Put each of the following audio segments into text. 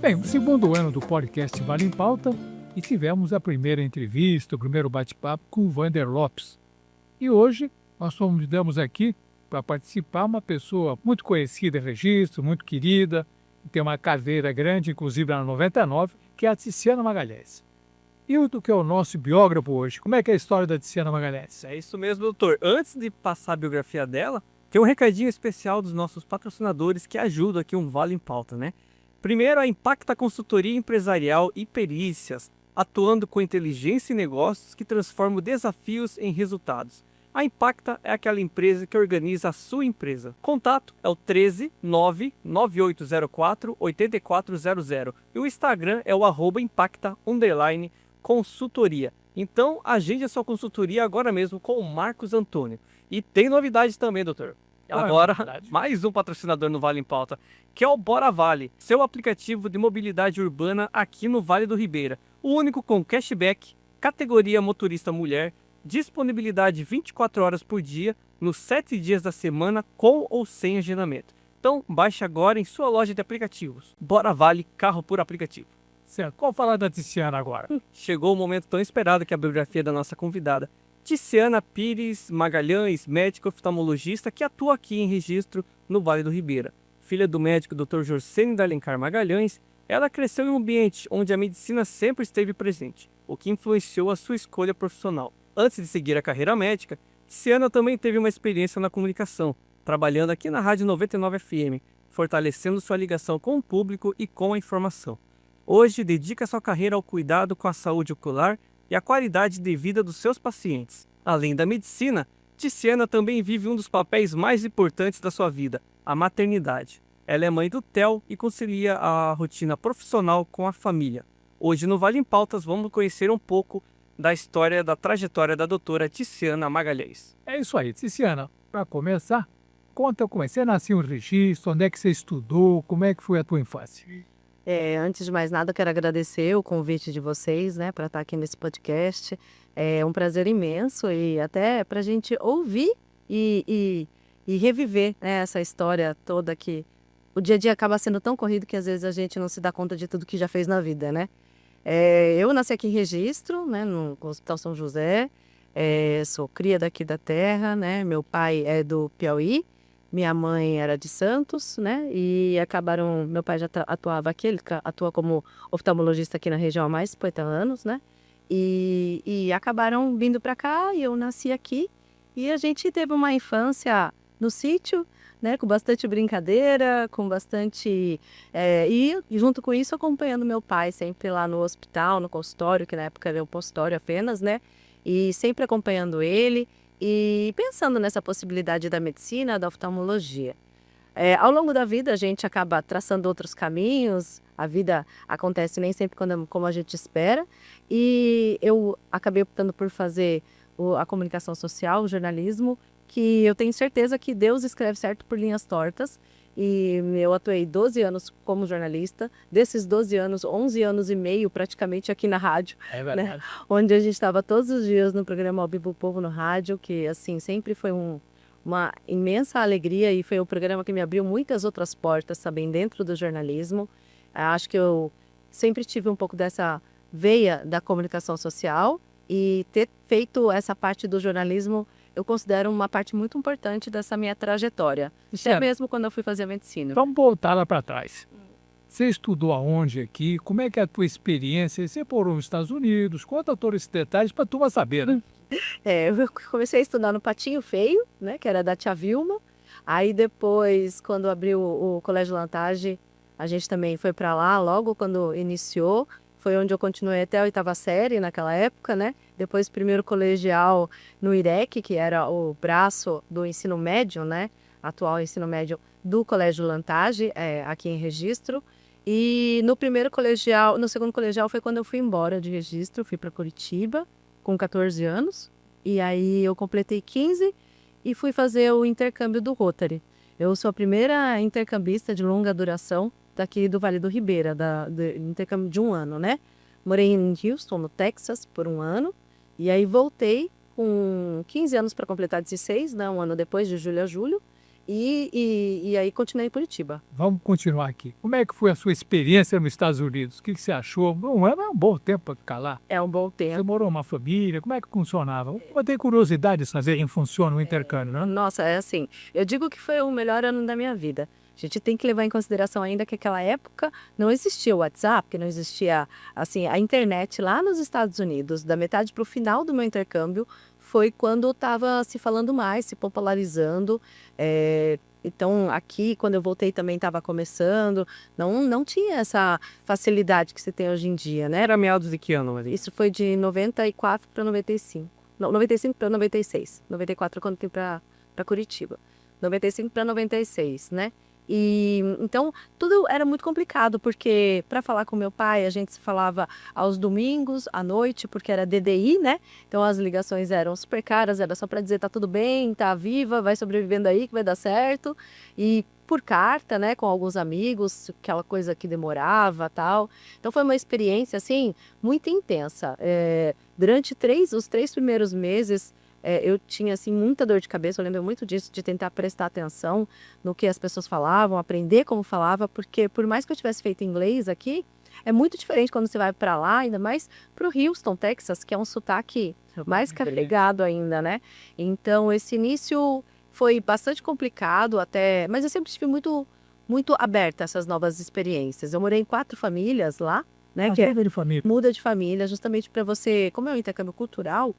Bem, o segundo ano do podcast Vale em Pauta e tivemos a primeira entrevista, o primeiro bate-papo com o Vander Lopes. E hoje nós convidamos aqui para participar uma pessoa muito conhecida em registro, muito querida, tem uma carreira grande, inclusive na 99, que é a Tiziana Magalhães. E o que é o nosso biógrafo hoje? Como é que é a história da Tiziana Magalhães? É isso mesmo, doutor. Antes de passar a biografia dela, tem um recadinho especial dos nossos patrocinadores que ajudam aqui um Vale em Pauta, né? Primeiro, a Impacta Consultoria Empresarial e Perícias, atuando com inteligência e negócios que transformam desafios em resultados. A Impacta é aquela empresa que organiza a sua empresa. Contato é o 13 99804 8400 e o Instagram é o @impacta_consultoria. Então, agende a sua consultoria agora mesmo com o Marcos Antônio. E tem novidades também, doutor. Agora, mais um patrocinador no Vale em Pauta, que é o Bora Vale, seu aplicativo de mobilidade urbana aqui no Vale do Ribeira. O único com cashback, categoria motorista mulher, disponibilidade 24 horas por dia, nos 7 dias da semana, com ou sem agendamento. Então, baixe agora em sua loja de aplicativos. Bora Vale, carro por aplicativo. Certo, qual falar da Tiziana agora? Chegou o momento tão esperado que é a biografia da nossa convidada. Tiziana Pires Magalhães, médica oftalmologista que atua aqui em registro no Vale do Ribeira. Filha do médico Dr. Jorsênio de Alencar Magalhães, ela cresceu em um ambiente onde a medicina sempre esteve presente, o que influenciou a sua escolha profissional. Antes de seguir a carreira médica, Tiziana também teve uma experiência na comunicação, trabalhando aqui na Rádio 99 FM, fortalecendo sua ligação com o público e com a informação. Hoje, dedica sua carreira ao cuidado com a saúde ocular e a qualidade de vida dos seus pacientes. Além da medicina, Tiziana também vive um dos papéis mais importantes da sua vida, a maternidade. Ela é mãe do Theo e concilia a rotina profissional com a família. Hoje no Vale em Pautas vamos conhecer um pouco da história da trajetória da doutora Tiziana Magalhães. É isso aí, Tiziana. Para começar, conta como é. Você nasceu em registro, onde é que você estudou, como é que foi a tua infância? Antes de mais nada, eu quero agradecer o convite de vocês, né, para estar aqui nesse podcast. É um prazer imenso e até para a gente ouvir e reviver, né, essa história toda que o dia a dia acaba sendo tão corrido que às vezes a gente não se dá conta de tudo que já fez na vida, né? Eu nasci aqui em Registro, né, no Hospital São José. Sou cria daqui da terra, né? Meu pai é do Piauí. Minha mãe era de Santos, né? E acabaram... Meu pai já atuava aqui, ele atua como oftalmologista aqui na região há mais de 50 anos, né? E acabaram vindo para cá e eu nasci aqui. E a gente teve uma infância no sítio, né? Com bastante brincadeira, com bastante... e junto com isso acompanhando meu pai sempre lá no hospital, no consultório, que na época era o consultório apenas, né? E sempre acompanhando ele. E pensando nessa possibilidade da medicina, da oftalmologia. Ao longo da vida, a gente acaba traçando outros caminhos, a vida acontece nem sempre como a gente espera, e eu acabei optando por fazer a comunicação social, o jornalismo, que eu tenho certeza que Deus escreve certo por linhas tortas, e eu atuei 12 anos como jornalista, desses 12 anos, 11 anos e meio praticamente aqui na rádio, né? Onde a gente estava todos os dias no programa Ao Vivo o Povo no rádio, que assim sempre foi uma imensa alegria e foi o programa que me abriu muitas outras portas também dentro do jornalismo. Acho que eu sempre tive um pouco dessa veia da comunicação social e ter feito essa parte do jornalismo eu considero uma parte muito importante dessa minha trajetória, até mesmo quando eu fui fazer a medicina. Vamos voltar lá para trás. Você estudou aonde aqui? Como é que é a tua experiência? Você morou nos Estados Unidos? Conta todos esses detalhes para a turma saber, né? Eu comecei a estudar no Patinho Feio, né, que era da tia Vilma. Aí depois, quando abriu o Colégio Lantage, a gente também foi para lá, logo quando iniciou. Foi onde eu continuei até a 8ª série naquela época, né? Depois, primeiro colegial no IREC, que era o braço do ensino médio, né? Atual ensino médio do Colégio Lantage, aqui em Registro. E no segundo colegial foi quando eu fui embora de Registro, fui para Curitiba com 14 anos. E aí eu completei 15 e fui fazer o intercâmbio do Rotary. Eu sou a primeira intercambista de longa duração daqui do Vale do Ribeira, do intercâmbio de 1 ano, né? Morei em Houston, no Texas, por 1 ano. E aí voltei com 15 anos para completar 16, né? 1 ano depois, de julho a julho. E aí continuei em Curitiba. Vamos continuar aqui. Como é que foi a sua experiência nos Estados Unidos? O que você achou? Não era um bom tempo para ficar lá. É um bom Você tempo. morou numa família? Como é que funcionava? Eu tenho curiosidade de saber como funciona o intercâmbio, né? Nossa, é assim, eu digo que foi o melhor ano da minha vida. A gente tem que levar em consideração ainda que naquela época não existia o WhatsApp, que não existia, assim, a internet lá nos Estados Unidos. Da metade para o final do meu intercâmbio foi quando estava se falando mais, se popularizando. Então, aqui, quando eu voltei também estava começando. Não tinha essa facilidade que se tem hoje em dia, né? Era meados de que ano ali? Isso foi de 94 para 95. Não, 95 para 96. 94 quando fui para Curitiba. 95 para 96, né? E então tudo era muito complicado, porque para falar com meu pai, a gente se falava aos domingos, à noite, porque era DDI, né? Então as ligações eram super caras, era só para dizer tá tudo bem, tá viva, vai sobrevivendo aí que vai dar certo. E por carta, né, com alguns amigos, aquela coisa que demorava, tal. Então foi uma experiência assim muito intensa. Durante os 3 primeiros meses, eu tinha assim muita dor de cabeça. Eu lembro muito disso, de tentar prestar atenção no que as pessoas falavam, aprender como falava, porque por mais que eu tivesse feito inglês aqui, é muito diferente quando você vai para lá, ainda mais para o Houston, Texas, que é um sotaque mais carregado ainda, né? Então esse início foi bastante complicado até, mas eu sempre estive muito aberta a essas novas experiências. Eu morei em 4 famílias lá, né? Ah, Que de família. muda de família, justamente para você, como é um intercâmbio cultural,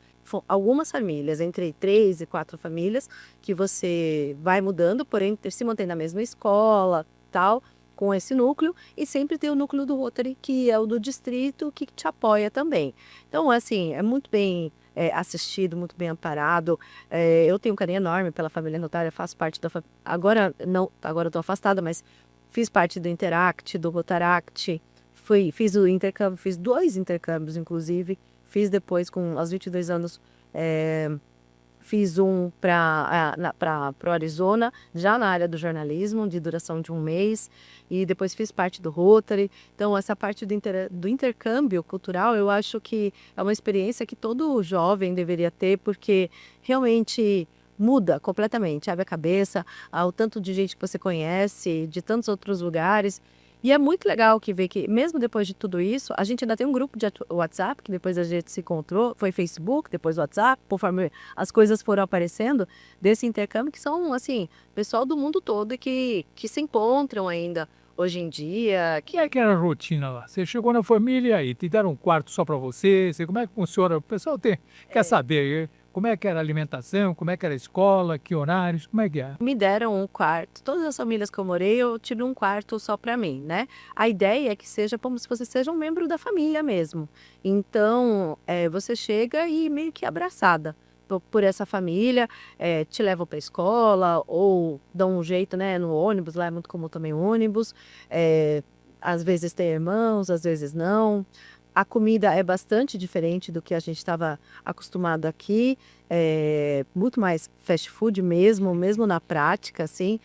algumas famílias, entre 3 e 4 famílias, que você vai mudando, porém se mantém na mesma escola, tal, com esse núcleo, e sempre tem o núcleo do Rotary, que é o do distrito, que te apoia também. Então, assim, é muito bem assistido, muito bem amparado. Eu tenho um carinho enorme pela família Notária, faço parte da família. Agora eu estou afastada, mas fiz parte do Interact, do Rotaract. Fiz o intercâmbio, fiz 2 intercâmbios, inclusive. Fiz depois, aos 22 anos, fiz um para o Arizona, já na área do jornalismo, de duração de 1 mês. E depois fiz parte do Rotary. Então, essa parte do intercâmbio cultural, eu acho que é uma experiência que todo jovem deveria ter, porque realmente muda completamente, abre a cabeça ao tanto de gente que você conhece, de tantos outros lugares. E é muito legal ver que, mesmo depois de tudo isso, a gente ainda tem um grupo de WhatsApp, que depois a gente se encontrou, foi Facebook, depois WhatsApp, conforme as coisas foram aparecendo desse intercâmbio, que são, assim, pessoal do mundo todo e que se encontram ainda hoje em dia. Como é que era a rotina lá? Você chegou na família e te deram um quarto só para você? Como é que funciona? O pessoal quer saber como é que era a alimentação, como é que era a escola, que horários, como é que é? Me deram um quarto. Todas as famílias que eu morei, eu tive um quarto só para mim, né? A ideia é que seja como se você seja um membro da família mesmo. Então, você chega e meio que abraçada por essa família, te levam para a escola ou dão um jeito, né, no ônibus. Lá é muito comum também o ônibus. Às vezes tem irmãos, às vezes não. A comida é bastante diferente do que a gente estava acostumado aqui, muito mais fast food mesmo na prática, assim,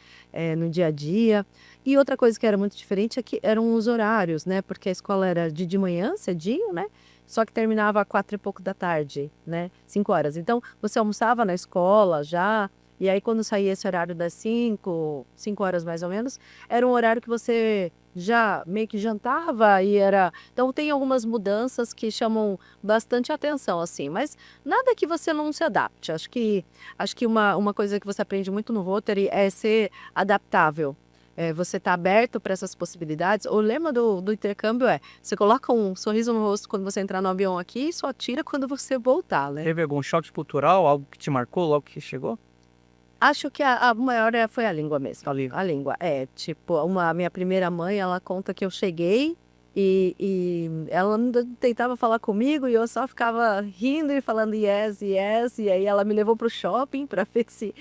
no dia a dia. E outra coisa que era muito diferente é que eram os horários, né? Porque a escola era de manhã, cedinho, né? Só que terminava às 4 e pouco da tarde, né? 5 horas. Então, você almoçava na escola já. E aí, quando saía esse horário das 5 horas mais ou menos, era um horário que você já meio que jantava e era... Então, tem algumas mudanças que chamam bastante atenção, assim. Mas nada que você não se adapte. Acho que uma coisa que você aprende muito no Rotary é ser adaptável. Você está aberto para essas possibilidades. O lema do intercâmbio você coloca um sorriso no rosto quando você entrar no avião aqui e só tira quando você voltar, né? Teve algum choque cultural, algo que te marcou logo que chegou? Acho que a maior foi a língua mesmo. A língua. A língua. Tipo, a minha primeira mãe, ela conta que eu cheguei e ela tentava falar comigo e eu só ficava rindo e falando yes, yes. E aí ela me levou para o shopping para ver se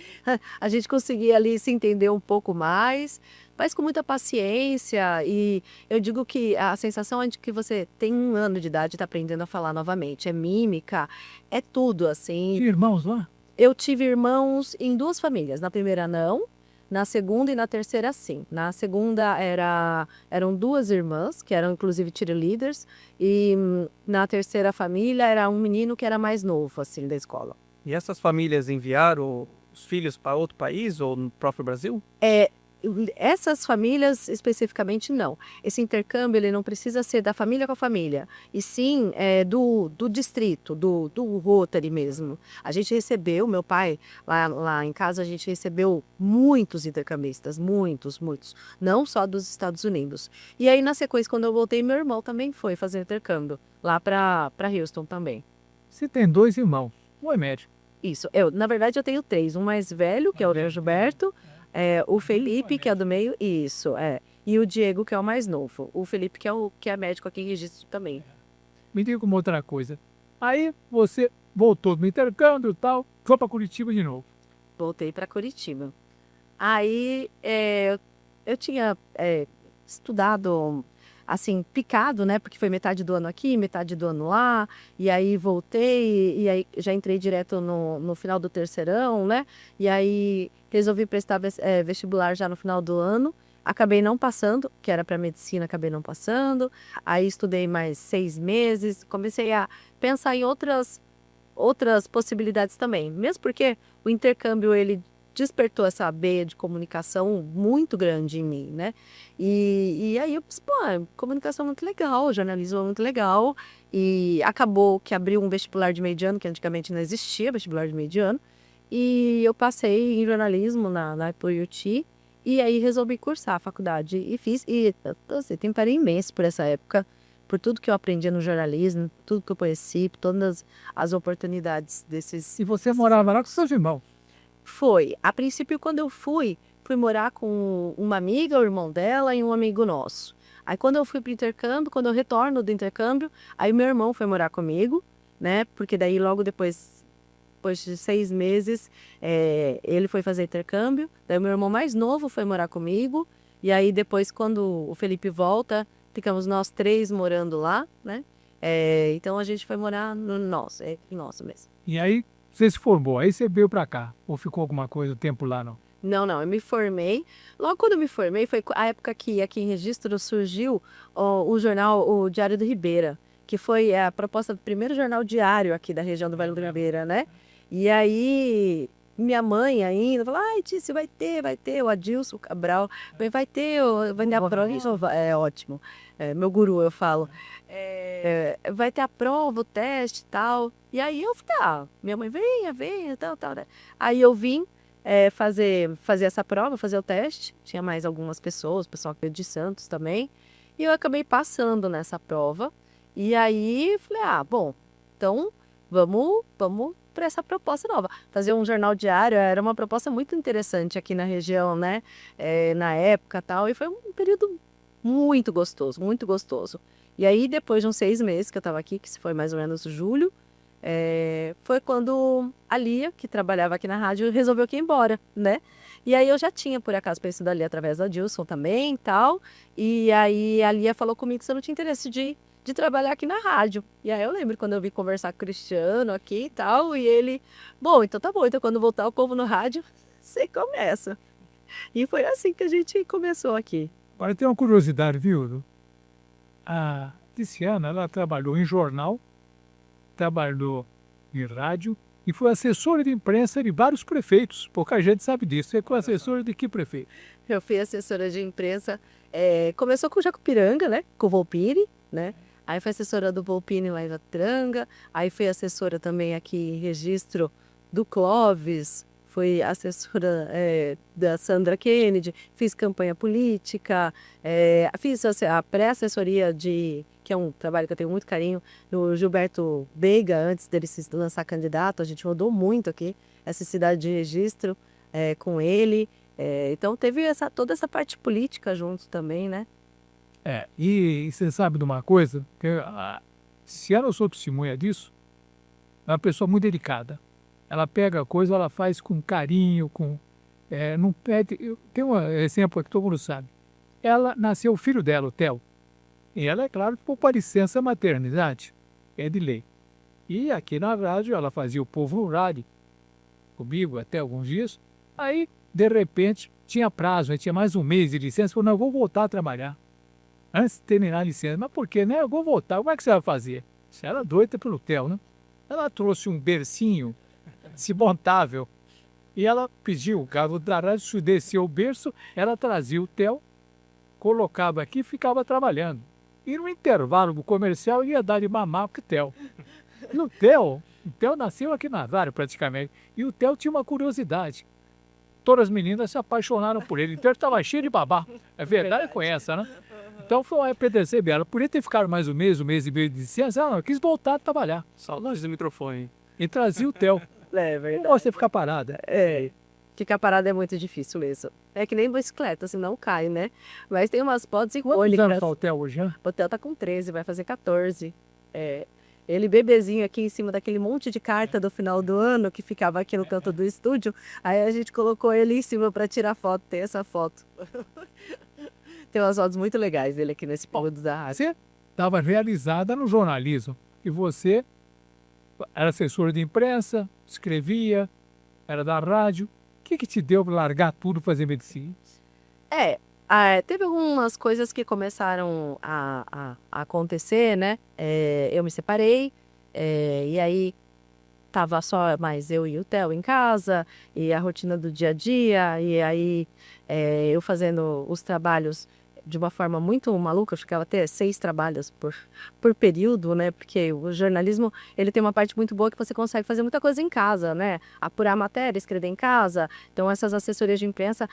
a gente conseguia ali se entender um pouco mais, mas com muita paciência. E eu digo que a sensação é de que você tem 1 ano de idade e está aprendendo a falar novamente. É mímica, é tudo assim. Tinha irmãos lá? Eu tive irmãos em 2 famílias. Na primeira, não. Na segunda e na terceira, sim. Na segunda, eram 2 irmãs, que eram inclusive cheerleaders. E na terceira família, era um menino que era mais novo, assim, da escola. E essas famílias enviaram os filhos para outro país ou no próprio Brasil? Essas famílias especificamente não. Esse intercâmbio ele não precisa ser da família com a família, e sim do distrito, do Rotary mesmo. A gente recebeu, meu pai, lá em casa, a gente recebeu muitos intercambistas, muitos, não só dos Estados Unidos. E aí, na sequência, quando eu voltei, meu irmão também foi fazer intercâmbio, lá para Houston também. Você tem 2 irmãos, um é médico. Isso, na verdade eu tenho 3, um mais velho, que é o Gilberto, o Felipe, que é do meio, isso, e o Diego, que é o mais novo. O Felipe, que é médico aqui em Registro também. Me diga uma outra coisa. Aí você voltou do intercâmbio e tal, foi para Curitiba de novo. Voltei para Curitiba. Aí eu tinha estudado, assim, picado, né? Porque foi metade do ano aqui, metade do ano lá. E aí voltei, e aí já entrei direto no final do terceirão, né? E aí resolvi prestar vestibular já no final do ano. Acabei não passando, que era para medicina, acabei não passando. Aí estudei mais 6 meses, comecei a pensar em outras possibilidades também. Mesmo porque o intercâmbio, ele despertou essa veia de comunicação muito grande em mim, né? E aí eu pensei, pô, comunicação é muito legal, jornalismo é muito legal. E acabou que abriu um vestibular de meio de ano, que antigamente não existia vestibular de meio de ano. E eu passei em jornalismo na IPUT, e aí resolvi cursar a faculdade e fiz. E eu tenho carinho imenso por essa época, por tudo que eu aprendi no jornalismo, tudo que eu conheci, por todas as oportunidades desses. E você morava lá com seus irmãos. Foi. A princípio, quando eu fui morar com uma amiga, o irmão dela e um amigo nosso. Aí quando eu fui pro intercâmbio, quando eu retorno do intercâmbio, aí meu irmão foi morar comigo, né? Porque daí logo depois de 6 meses, ele foi fazer intercâmbio. Daí o meu irmão mais novo foi morar comigo. E aí depois, quando o Felipe volta, ficamos nós 3 morando lá, né? Então a gente foi morar no nosso mesmo. E aí você se formou, aí você veio para cá. Ou ficou alguma coisa o tempo lá, não? Não, eu me formei. Logo quando eu me formei, foi a época que aqui em Registro surgiu o jornal, o Diário do Ribeira, que foi a proposta do primeiro jornal diário aqui da região do Vale do Ribeira, né? E aí, minha mãe ainda falou, ai, Tícia, vai ter, o Adilson Cabral, vai ter, vai ter a prova, ótimo, meu guru, eu falo, vai ter a prova, o teste e tal. E aí eu falei, minha mãe, venha, tal, né? Aí eu vim fazer essa prova, fazer o teste, tinha mais algumas pessoas, pessoal aqui de Santos também, e eu acabei passando nessa prova. E aí, falei, bom, então vamos para essa proposta nova. Fazer um jornal diário era uma proposta muito interessante aqui na região, né? Na época e tal, e foi um período muito gostoso, muito gostoso. E aí, depois de uns 6 meses que eu estava aqui, que foi mais ou menos julho, foi quando a Lia, que trabalhava aqui na rádio, resolveu que ir embora, né? E aí eu já tinha, por acaso, conhecido a Lia através da Dilson também e tal. E aí a Lia falou comigo que você não tinha interesse de trabalhar aqui na rádio. E aí eu lembro quando eu vim conversar com o Cristiano aqui e tal, e ele, bom, então tá bom, então quando voltar o Povo no Rádio, você começa. E foi assim que a gente começou aqui. Agora tem uma curiosidade, viu? A Tiziana, ela trabalhou em jornal, trabalhou em rádio e foi assessora de imprensa de vários prefeitos. Pouca gente sabe disso. Você foi assessora de que prefeito? Eu fui assessora de imprensa, começou com o Jacupiranga, né? Com o Volpini, né? Aí fui assessora do Volpini lá em Vatranga, aí fui assessora também aqui em Registro do Clóvis, fui assessora da Sandra Kennedy, fiz campanha política, fiz a pré-assessoria que é um trabalho que eu tenho muito carinho, do Gilberto Veiga, antes dele se lançar candidato. A gente rodou muito aqui, essa cidade de Registro, com ele. Então teve toda essa parte política junto também, né? E você sabe de uma coisa? Que se eu sou testemunha disso, é uma pessoa muito delicada. Ela pega a coisa, ela faz com carinho, não pede. Tem um exemplo que todo mundo sabe. Ela nasceu o filho dela, o Theo. E ela, é claro, por licença maternidade, é de lei. E aqui na rádio ela fazia o Povo no Rádio comigo até alguns dias. Aí, de repente, tinha prazo, tinha mais um mês de licença. Falou, não, eu vou voltar a trabalhar antes de terminar a licença. Mas por quê, né? Eu vou voltar. Como é que você vai fazer? Você era doida pelo Theo, né? Ela trouxe um bercinho desmontável E ela pediu, o garoto da rádio descia o berço, ela trazia o Theo, colocava aqui e ficava trabalhando. E no intervalo do comercial ia dar de mamar pro Theo. E o Theo nasceu aqui na rádio praticamente. E o Theo tinha uma curiosidade. Todas as meninas se apaixonaram por ele. Então ele estava cheio de babá. É verdade com essa, né? Então foi uma EPTC, ela podia ter ficado mais um mês e meio de licença. Ela não, quis voltar a trabalhar. Saudades do microfone. E trazia o Theo. É verdade. Não você ficar parada. Ficar parado é muito difícil mesmo. É que nem bicicleta, assim, não cai, né? Mas tem umas fotos Quantos anos icônicas. tá o Theo hoje, né? O Theo tá com 13, vai fazer 14. Ele bebezinho aqui em cima daquele monte de carta do final do ano que ficava aqui no canto do estúdio. Aí a gente colocou ele em cima para tirar foto. Tem essa foto. Tem umas fotos muito legais dele aqui nesse período da rádio. Você estava realizada no jornalismo. E você era assessora de imprensa, escrevia, era da rádio. O que te deu para largar tudo e fazer medicina? Teve algumas coisas que começaram a acontecer, né? Eu me separei, e aí tava só mais eu e o Theo em casa, e a rotina do dia a dia, e aí eu fazendo os trabalhos de uma forma muito maluca, eu ficava até 6 trabalhos por período, né? Porque o jornalismo, ele tem uma parte muito boa que você consegue fazer muita coisa em casa, né? Apurar matéria, escrever em casa. Então, essas assessorias de imprensa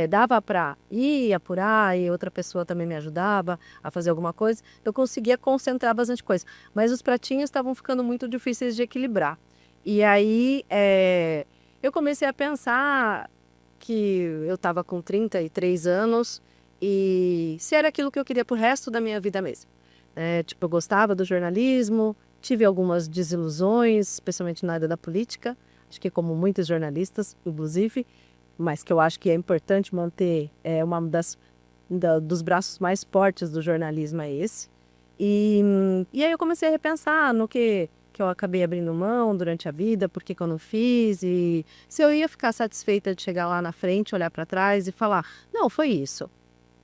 dava para ir apurar e outra pessoa também me ajudava a fazer alguma coisa. Eu conseguia concentrar bastante coisa. Mas os pratinhos estavam ficando muito difíceis de equilibrar. E aí, eu comecei a pensar que eu estava com 33 anos e se era aquilo que eu queria pro resto da minha vida mesmo. Tipo, eu gostava do jornalismo, tive algumas desilusões, especialmente na área da política, acho que como muitos jornalistas, inclusive, mas que eu acho que é importante manter uma dos braços mais fortes do jornalismo é esse. E aí eu comecei a repensar no que eu acabei abrindo mão durante a vida, por que eu não fiz, e se eu ia ficar satisfeita de chegar lá na frente, olhar para trás e falar, não, foi isso.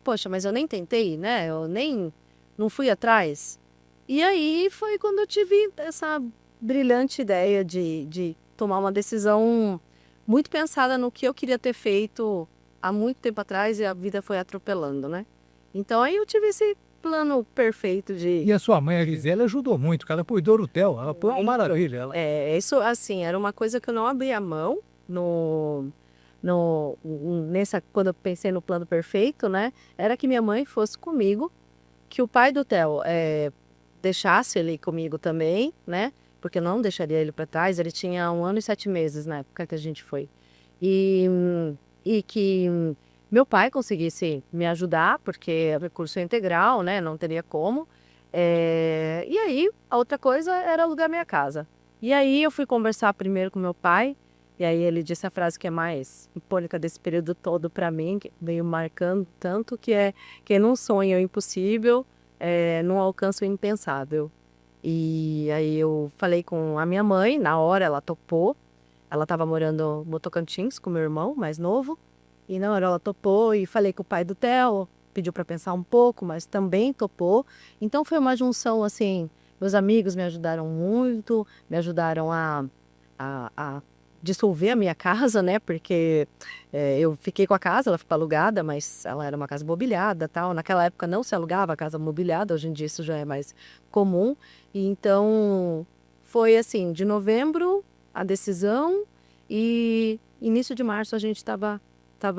Poxa, mas eu nem tentei, né? Eu nem não fui atrás. E aí foi quando eu tive essa brilhante ideia de tomar uma decisão muito pensada no que eu queria ter feito há muito tempo atrás e a vida foi atropelando, né? Então aí eu tive esse plano perfeito de... E a sua mãe, a Gisele, ajudou muito, ela cuidou do Theo. Ela foi uma maravilha. Isso, assim, era uma coisa que eu não abria mão quando eu pensei no plano perfeito, né? Era que minha mãe fosse comigo, que o pai do Theo deixasse ele comigo também, né? Porque eu não deixaria ele para trás. Ele tinha 1 ano e 7 meses na época que a gente foi. E que meu pai conseguisse me ajudar, porque o recurso é integral, né? Não teria como. E aí, a outra coisa era alugar minha casa. E aí eu fui conversar primeiro com meu pai. E aí ele disse a frase que é mais icônica desse período todo para mim, que veio marcando tanto, que é quem não sonha o impossível, não alcança o impensável. E aí eu falei com a minha mãe, na hora ela topou. Ela estava morando no Tocantins com meu irmão mais novo. E na hora ela topou e falei com o pai do Theo, pediu para pensar um pouco, mas também topou. Então foi uma junção assim, meus amigos me ajudaram muito, me ajudaram a dissolver a minha casa, né? Porque eu fiquei com a casa, ela ficou alugada, mas ela era uma casa mobiliada, tal. Naquela época não se alugava a casa mobiliada, hoje em dia isso já é mais comum. E então foi assim, de novembro a decisão e início de março a gente estava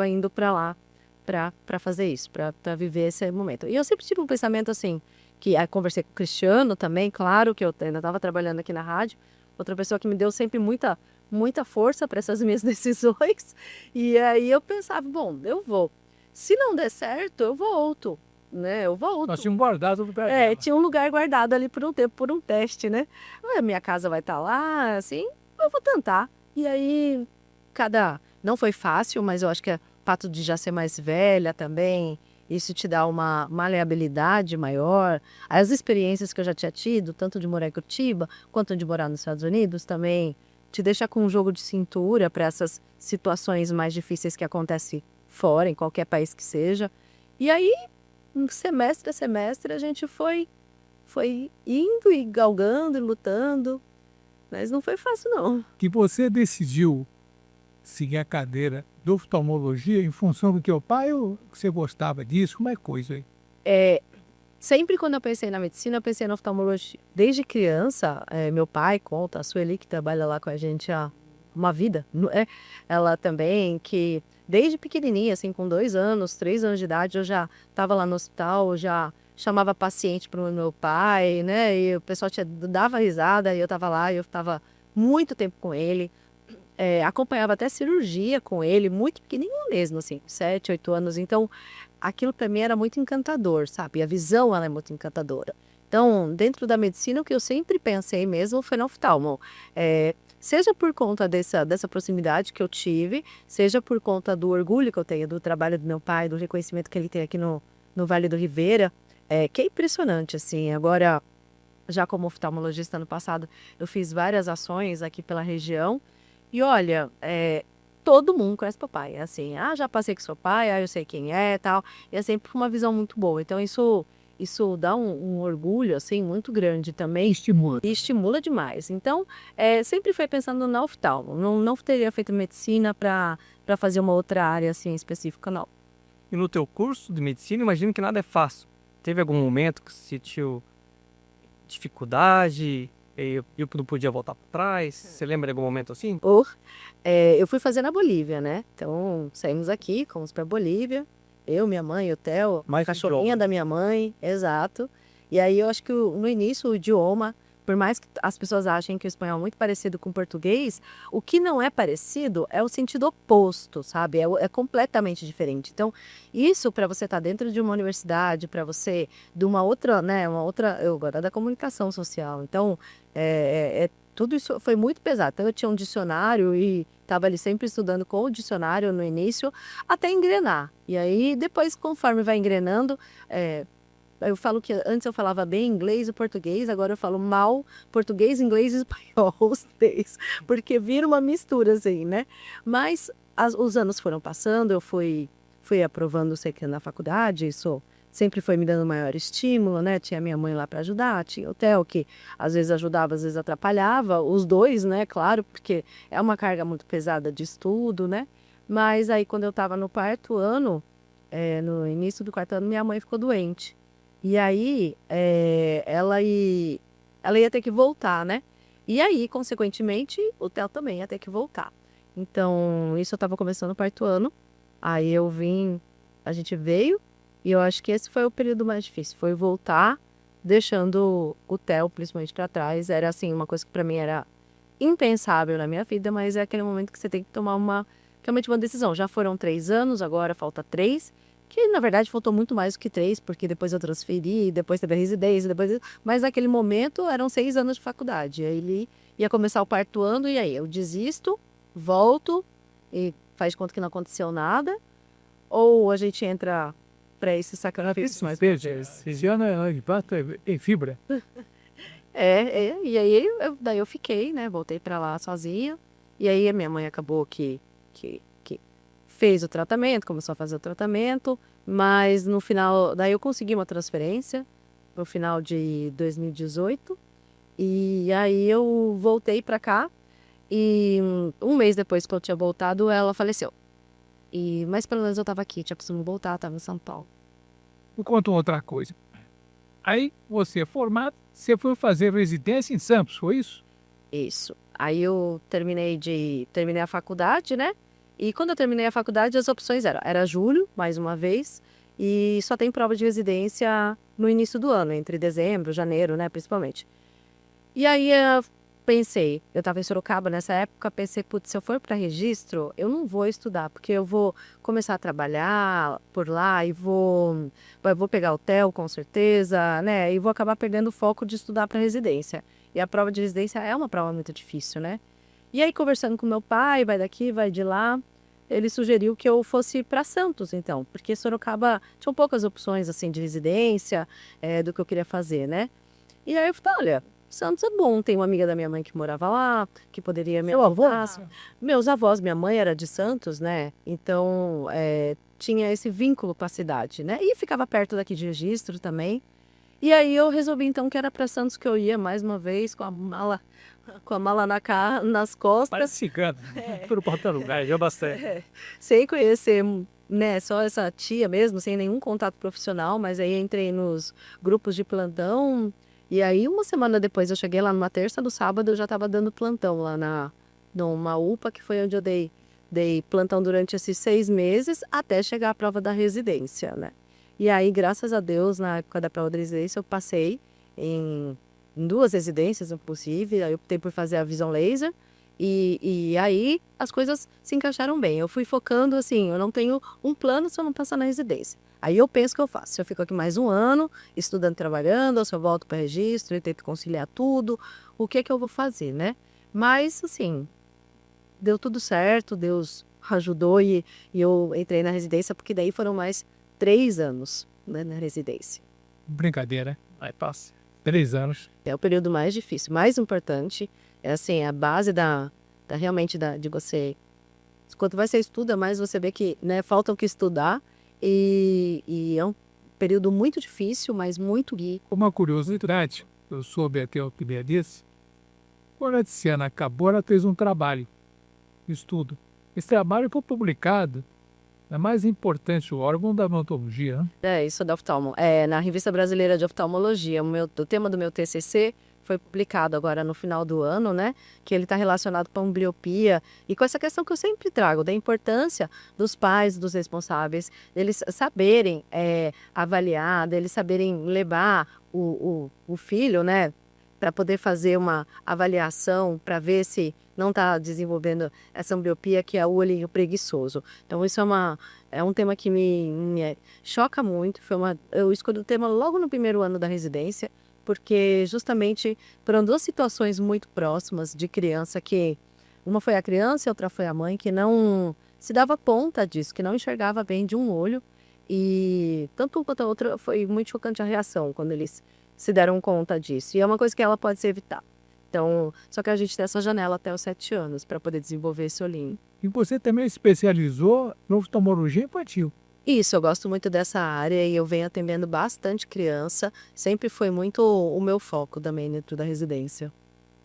indo para lá para fazer isso, para viver esse momento. E eu sempre tive um pensamento assim, que aí conversei com o Cristiano também, claro que eu ainda estava trabalhando aqui na rádio, outra pessoa que me deu sempre muita força para essas minhas decisões. E aí eu pensava, bom, eu vou. Se não der certo, eu volto, né? Eu volto. Nós tínhamos guardado. Tinha um lugar guardado ali por um tempo, por um teste, né? A minha casa vai estar lá, assim, eu vou tentar. E aí, não foi fácil, mas eu acho que o fato de já ser mais velha também, isso te dá uma maleabilidade maior. As experiências que eu já tinha tido, tanto de morar em Curitiba, quanto de morar nos Estados Unidos, também te deixa com um jogo de cintura para essas situações mais difíceis que acontecem fora, em qualquer país que seja. E aí, semestre a semestre, a gente foi indo e galgando e lutando, mas não foi fácil, não. Que você decidiu seguir a cadeira de oftalmologia em função do teu pai ou você gostava disso? Como é coisa aí? Sempre quando eu pensei na medicina, eu pensei na oftalmologia. Desde criança, meu pai conta, a Sueli, que trabalha lá com a gente há uma vida, ela também, que desde pequenininha, assim, com 2 anos, 3 anos de idade, eu já estava lá no hospital, eu já chamava paciente para o meu pai, né? E o pessoal dava risada, e eu estava lá, e eu estava muito tempo com ele. Acompanhava até cirurgia com ele, muito pequenininho mesmo, assim, 7, 8 anos. Então, aquilo para mim era muito encantador, sabe? A visão, ela é muito encantadora. Então, dentro da medicina, o que eu sempre pensei mesmo foi no oftalmo. Seja por conta dessa proximidade que eu tive, seja por conta do orgulho que eu tenho do trabalho do meu pai, do reconhecimento que ele tem aqui no Vale do Ribeira, que é impressionante, assim. Agora, já como oftalmologista no passado, eu fiz várias ações aqui pela região. E olha, todo mundo conhece papai. É assim, já passei com seu pai, eu sei quem é, tal. E é sempre uma visão muito boa. Então isso dá um orgulho assim muito grande também. Estimula. E estimula demais. Então, sempre foi pensando na oftalmo. Não teria feito medicina para fazer uma outra área assim específica, não. E no teu curso de medicina, imagino que nada é fácil. Teve algum momento que você sentiu dificuldade? Eu não podia voltar para trás? Você lembra de algum momento assim? Eu fui fazer na Bolívia, né? Então, saímos aqui, fomos para Bolívia. Eu, minha mãe, o Theo, a cachorrinha da minha mãe, exato. E aí eu acho que no início o idioma, por mais que as pessoas achem que o espanhol é muito parecido com o português, o que não é parecido é o sentido oposto, sabe? É completamente diferente. Então, isso para você estar dentro de uma universidade, para você de uma outra, né? Eu agora da comunicação social. Então, tudo isso foi muito pesado. Então, eu tinha um dicionário e estava ali sempre estudando com o dicionário no início, até engrenar. E aí, depois, conforme vai engrenando, eu falo que antes eu falava bem inglês e português, agora eu falo mal português, inglês e espanhol, os três, porque vira uma mistura assim, né? Mas os anos foram passando, eu fui aprovando, sei que na faculdade, isso sempre foi me dando maior estímulo, né? Tinha minha mãe lá para ajudar, tinha o Theo que às vezes ajudava, às vezes atrapalhava, os dois, né? Claro, porque é uma carga muito pesada de estudo, né? Mas aí quando eu estava no 4º ano, no início do 4º ano, minha mãe ficou doente. E aí, ela ia ter que voltar, né? E aí, consequentemente, o Theo também ia ter que voltar. Então, isso eu estava começando o 4º ano. Aí a gente veio, e eu acho que esse foi o período mais difícil. Foi voltar, deixando o Theo, principalmente, para trás. Era, assim, uma coisa que para mim era impensável na minha vida, mas é aquele momento que você tem que tomar realmente uma decisão. Já foram 3 anos, agora falta 3. Que na verdade faltou muito mais do que 3, porque depois eu transferi, depois teve a residência, mas naquele momento eram 6 anos de faculdade. Aí ele ia começar o 4º ano e aí eu desisto, volto e faz de conta que não aconteceu nada, ou a gente entra para esse sacrifício mais. Veja, esse ano é impacto em fibra. E aí daí eu fiquei, né? Voltei para lá sozinha. E aí a minha mãe acabou que fez o tratamento, começou a fazer o tratamento, mas no final, daí eu consegui uma transferência no final de 2018, e aí eu voltei para cá, e um mês depois que eu tinha voltado, ela faleceu. Mas pelo menos eu estava aqui, tinha precisado voltar, estava em São Paulo. Me conta outra coisa. Aí, você é formado, você foi fazer residência em Santos, foi isso? Isso. Aí eu terminei a faculdade, né? E quando eu terminei a faculdade, as opções era julho, mais uma vez, e só tem prova de residência no início do ano, entre dezembro, janeiro, né, principalmente. E aí eu pensei, eu estava em Sorocaba nessa época, pensei, putz, se eu for para registro, eu não vou estudar, porque eu vou começar a trabalhar por lá e vou pegar hotel, com certeza, né, e vou acabar perdendo o foco de estudar para residência. E a prova de residência é uma prova muito difícil, né? E aí, conversando com meu pai, vai daqui, vai de lá, ele sugeriu que eu fosse para Santos, então, porque Sorocaba tinha poucas opções, assim, de residência, do que eu queria fazer, né? E aí eu falei, olha, Santos é bom, tem uma amiga da minha mãe que morava lá, que poderia me ajudar. Meus avós, minha mãe era de Santos, né? Então, tinha esse vínculo com a cidade, né? E ficava perto daqui de registro também. E aí eu resolvi então que era para Santos que eu ia mais uma vez com a mala com a mala nas costas, Parece cigano. Tudo para outro lugar, já bastante. sem conhecer, né, só essa tia mesmo, sem nenhum contato profissional, mas aí entrei nos grupos de plantão, e aí uma semana depois eu cheguei lá numa terça, no sábado eu já estava dando plantão lá numa UPA, que foi onde eu dei plantão durante esses 6 meses, até chegar à prova da residência, né. E aí, graças a Deus, na época da prova da residência, eu passei em 2 residências, inclusive, aí eu optei por fazer a Vision Laser, e aí as coisas se encaixaram bem. Eu fui focando assim, eu não tenho um plano se eu não passar na residência. Aí eu penso o que eu faço. Se eu fico aqui mais um ano, estudando, trabalhando, ou se eu volto para registro e tento conciliar tudo, o que eu vou fazer, né? Mas, assim, deu tudo certo, Deus ajudou e eu entrei na residência, porque daí foram mais 3 anos, né, na residência. Brincadeira, Aí passa. 3 anos. É o período mais difícil, mais importante. É assim, a base realmente de você. Quanto mais você estuda, mais você vê que, né, falta o que estudar. E é um período muito difícil, mas muito rico. Uma curiosidade, eu soube até o primeiro disso. Quando a Tiziana acabou, ela fez um trabalho, estudo. Esse trabalho foi publicado na mais importante órgão da odontologia, né? É, isso da oftalmo. É, na Revista Brasileira de Oftalmologia, o tema do meu TCC foi publicado agora no final do ano, né? Que ele está relacionado com a ambliopia e com essa questão que eu sempre trago, da importância dos pais, dos responsáveis, deles saberem avaliar, deles saberem levar o filho, né? Para poder fazer uma avaliação, para ver se não está desenvolvendo essa ambliopia, que é o olhinho preguiçoso. Então, isso é um tema que me choca muito. Eu escolhi o tema logo no primeiro ano da residência, porque justamente foram 2 situações muito próximas de criança, que uma foi a criança e outra foi a mãe, que não se dava conta disso, que não enxergava bem de um olho. E tanto um quanto a outra foi muito chocante a reação quando eles se deram conta disso. E é uma coisa que ela pode se evitar. Então, só que a gente tem essa janela até os 7 anos para poder desenvolver esse olhinho. E você também especializou em oftalmologia infantil. Isso, eu gosto muito dessa área e eu venho atendendo bastante criança. Sempre foi muito o meu foco também dentro da residência.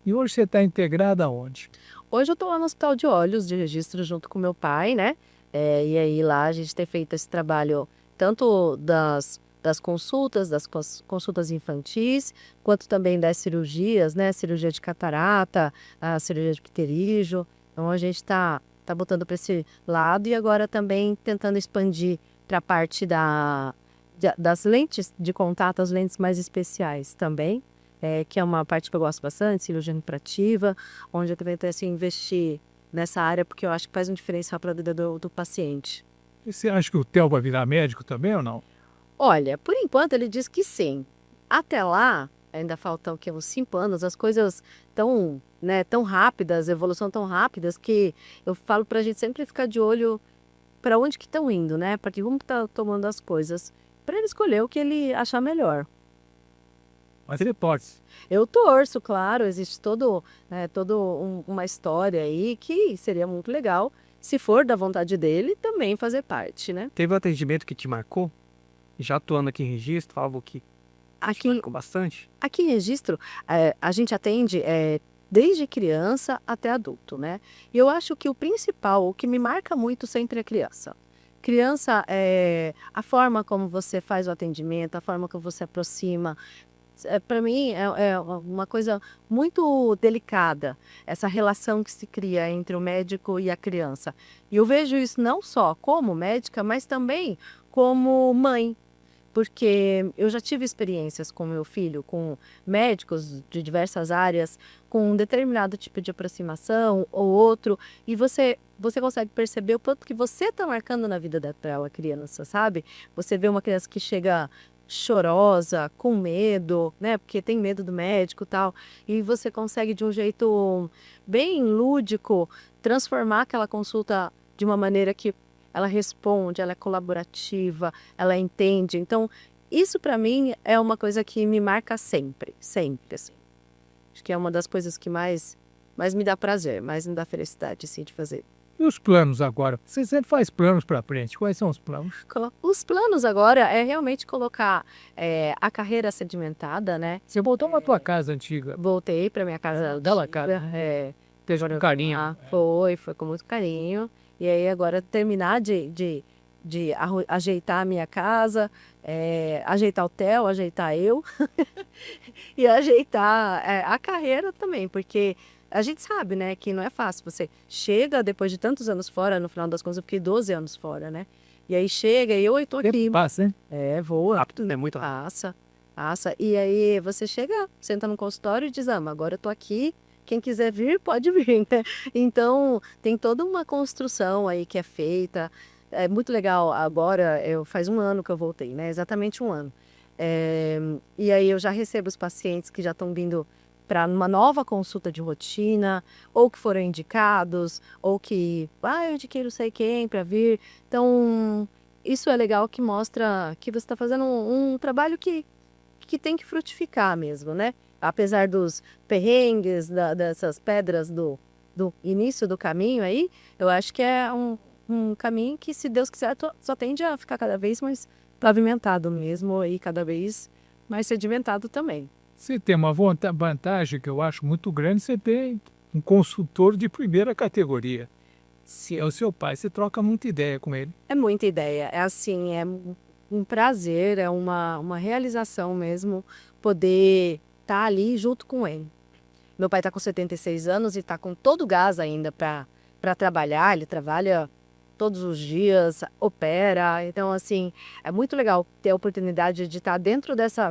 E hoje você está integrada aonde? Hoje eu estou lá no Hospital de Olhos de Registro junto com meu pai, né? E aí lá a gente tem feito esse trabalho tanto das consultas infantis, quanto também das cirurgias, né? Cirurgia de catarata, a cirurgia de pterígio. Então a gente está botando para esse lado e agora também tentando expandir para a parte das lentes de contato, as lentes mais especiais também, que é uma parte que eu gosto bastante, cirurgia refrativa, onde eu também tento assim, investir nessa área, porque eu acho que faz uma diferença para a vida do paciente. E você acha que o Theo vai virar médico também ou não? Olha, por enquanto ele diz que sim. Até lá, ainda faltam uns 5 anos, as coisas tão rápidas, evolução tão rápidas, que eu falo para a gente sempre ficar de olho para onde que estão indo, né? Para que rumo está tomando as coisas, para ele escolher o que ele achar melhor. Mas ele pode. Eu torço, claro, existe uma história aí que seria muito legal, se for da vontade dele, também fazer parte, né? Teve um atendimento que te marcou? Já atuando aqui em registro, algo que te Aqui, marcou bastante? aqui em registro, a gente atende desde criança até adulto, né? E eu acho que o principal, o que me marca muito sempre é criança. Criança, a forma como você faz o atendimento, a forma como você aproxima, para mim é uma coisa muito delicada, essa relação que se cria entre o médico e a criança. E eu vejo isso não só como médica, mas também como mãe. Porque eu já tive experiências com meu filho, com médicos de diversas áreas, com um determinado tipo de aproximação ou outro, e você consegue perceber o quanto que você está marcando na vida daquela criança, sabe? Você vê uma criança que chega chorosa, com medo, né? Porque tem medo do médico e tal, e você consegue de um jeito bem lúdico transformar aquela consulta de uma maneira que ela responde, ela é colaborativa, ela entende. Então, isso para mim é uma coisa que me marca sempre, sempre, assim. Acho que é uma das coisas que mais me dá prazer, mais me dá felicidade, assim, de fazer. E os planos agora? Você sempre faz planos para frente. Quais são os planos? Os planos agora é realmente colocar a carreira sedimentada, né? Você voltou para tua casa antiga. Voltei para minha casa Bela antiga, casa. é, Teve um carinho. foi com muito carinho. E aí agora terminar de ajeitar a minha casa, ajeitar o Theo, ajeitar eu e ajeitar a carreira também, porque a gente sabe, né, que não é fácil. Você chega depois de tantos anos fora, no final das contas eu fiquei 12 anos fora, né? E aí chega e eu estou aqui. Tempo passa, hein? Voa. Rápido, né? Muito rápido. Passa. E aí você chega, senta no consultório e diz, agora eu tô aqui, quem quiser vir, pode vir, né? Então, tem toda uma construção aí que é feita. É muito legal. Agora, faz um ano que eu voltei, né? Exatamente um ano. E aí eu já recebo os pacientes que já estão vindo para uma nova consulta de rotina, ou que foram indicados, ou que, eu indiquei não sei quem para vir. Então, isso é legal, que mostra que você está fazendo um trabalho que tem que frutificar mesmo, né? Apesar dos perrengues, dessas pedras do início do caminho aí, eu acho que é um caminho que, se Deus quiser, só tende a ficar cada vez mais pavimentado mesmo e cada vez mais sedimentado também. Você tem uma vantagem que eu acho muito grande, você tem um consultor de primeira categoria. Se é o seu pai, você troca muita ideia com ele. É muita ideia, é assim, é um prazer, é uma realização mesmo poder estar ali junto com ele. Meu pai está com 76 anos e está com todo o gás ainda para trabalhar, ele trabalha todos os dias, opera. Então, assim, é muito legal ter a oportunidade de estar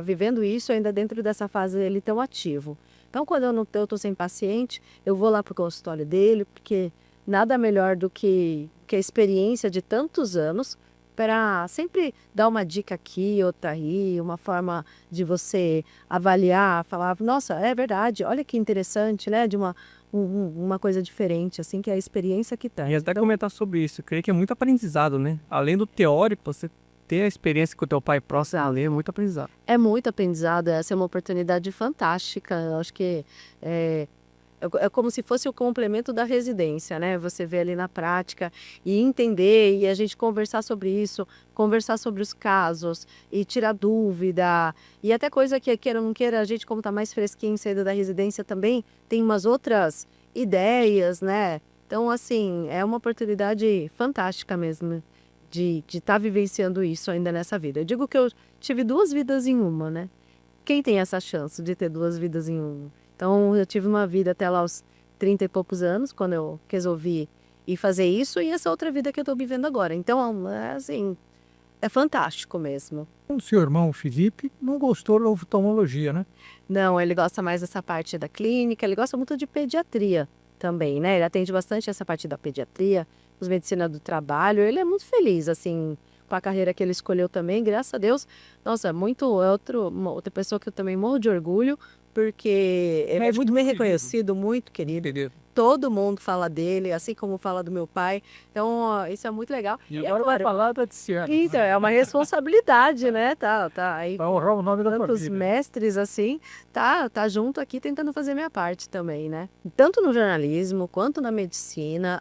vivendo isso ainda dentro dessa fase dele tão ativo. Então, quando eu estou sem paciente, eu vou lá para o consultório dele, porque nada melhor do que a experiência de tantos anos para sempre dar uma dica aqui, outra aí, uma forma de você avaliar, falar, nossa, é verdade, olha que interessante, né? De uma coisa diferente, assim, que é a experiência que tem. E até comentar sobre isso, eu creio que é muito aprendizado, né? Além do teórico, você ter a experiência com o teu pai próximo ali é muito aprendizado. É muito aprendizado, essa é uma oportunidade fantástica, eu acho que é como se fosse o complemento da residência, né? Você vê ali na prática e entender, e a gente conversar sobre isso, conversar sobre os casos e tirar dúvida. E até coisa que, queira ou não queira, a gente, como está mais fresquinho saindo da residência também, tem umas outras ideias, né? Então, assim, é uma oportunidade fantástica mesmo de estar vivenciando isso ainda nessa vida. Eu digo que eu tive 2 vidas em uma, né? Quem tem essa chance de ter 2 vidas em uma? Então, eu tive uma vida até lá aos 30 e poucos anos, quando eu resolvi ir fazer isso, e essa outra vida que eu estou vivendo agora. Então, assim, é fantástico mesmo. O seu irmão, Felipe, não gostou da oftalmologia, né? Não, ele gosta mais dessa parte da clínica, ele gosta muito de pediatria também, né? Ele atende bastante essa parte da pediatria, os medicina do trabalho. Ele é muito feliz, assim, com a carreira que ele escolheu também, graças a Deus. Nossa, uma outra pessoa que eu também morro de orgulho, porque ele é muito bem reconhecido, muito querido. Todo mundo fala dele, assim como fala do meu pai. Então, isso é muito legal. E agora vai falar da Tiziana. Então, é uma responsabilidade, né? Tá aí. Vai honrar o nome da Tantos família. mestres, assim, tá junto aqui tentando fazer minha parte também, né? Tanto no jornalismo quanto na medicina,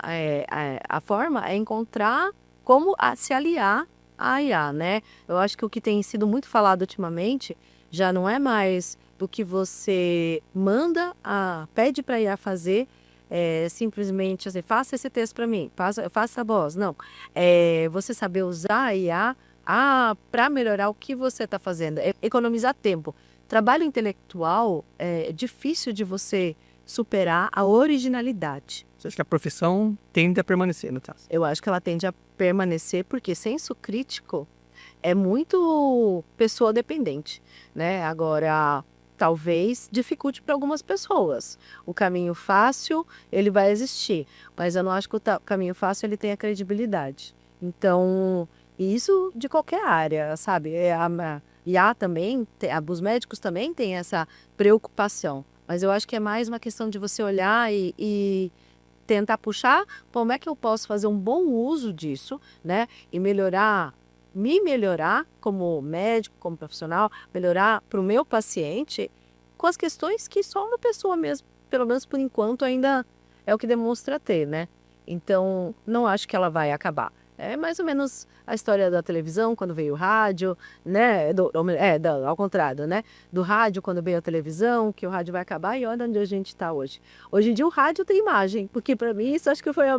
a forma é encontrar como se aliar à IA, né? Eu acho que o que tem sido muito falado ultimamente já não é mais do que você pede para a IA fazer, simplesmente assim, faça esse texto para mim, faça a voz. Não, você saber usar a IA para melhorar o que você está fazendo, economizar tempo. Trabalho intelectual é difícil de você superar a originalidade. Você acha que a profissão tende a permanecer, no caso? Eu acho que ela tende a permanecer porque senso crítico é muito pessoa dependente, né? Agora, talvez dificulte para algumas pessoas. O caminho fácil, ele vai existir, mas eu não acho que o caminho fácil ele tenha credibilidade. Então, isso de qualquer área, sabe? A IA também, os médicos também têm essa preocupação, mas eu acho que é mais uma questão de você olhar e tentar puxar como é que eu posso fazer um bom uso disso, né? E me melhorar como médico, como profissional, melhorar para o meu paciente com as questões que só uma pessoa mesmo, pelo menos por enquanto, ainda é o que demonstra ter, né? Então, não acho que ela vai acabar. É mais ou menos a história da televisão, quando veio o rádio, né? Ao contrário, né? Do rádio, quando veio a televisão, que o rádio vai acabar, e olha onde a gente está hoje. Hoje em dia o rádio tem imagem, porque para mim isso acho que foi a